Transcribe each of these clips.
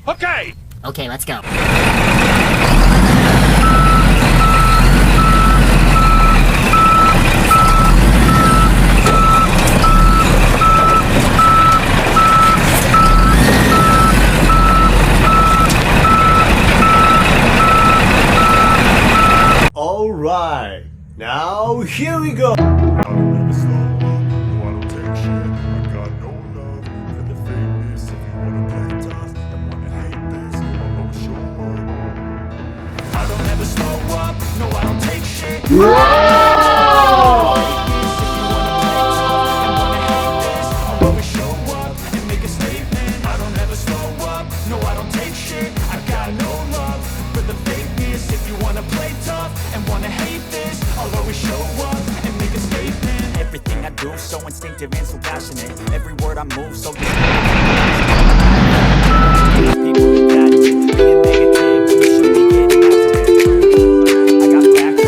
Okay! Okay, let's go. Alright, now here we go! Everything I do, so instinctive and so passionate. Every word I move, so people who value me, being negative, when you should be getting after it. I got facts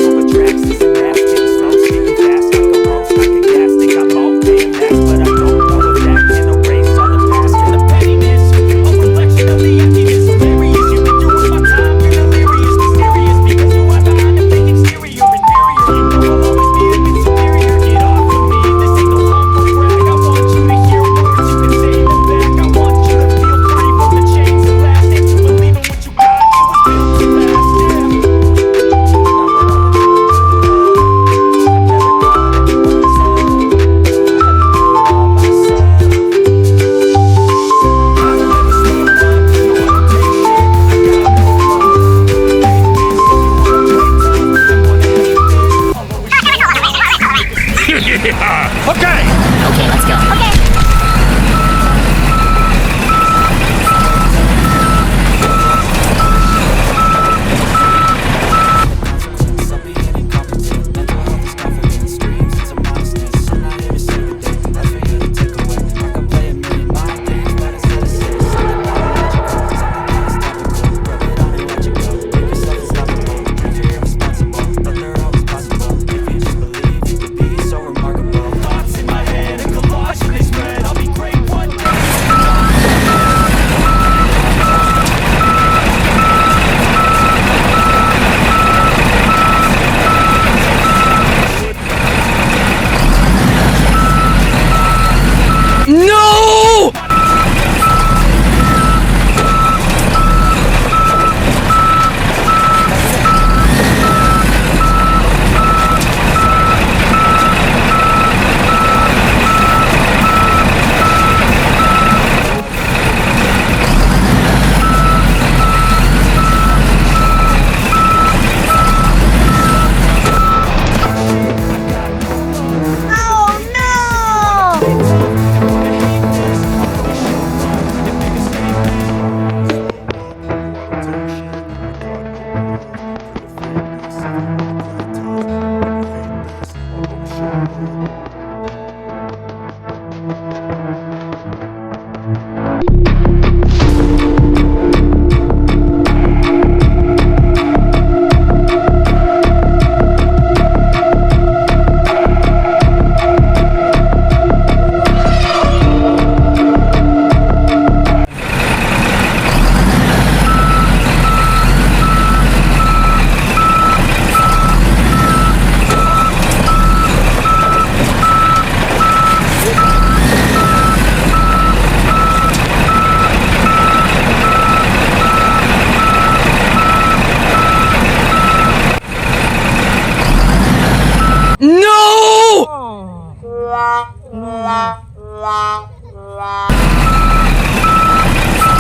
over tracks, this and that, getting slow, speaking fast, like a roast, like a gas, think I'm okay and fast, but I don't know if that can erase all the past and the pettiness, a reflection of the emptiness, hilarious, you've been doing my time, you're delirious, mysterious, because you are behind a fake exterior, inferior, you know I'll always be a bit superior, get off of me, this ain't no humble brag, I want you to hear words you can say in the back, I want you to feel free from the chains that last, and to believe in what you got, it was built to last, Okay! Okay, let's go. Okay. No!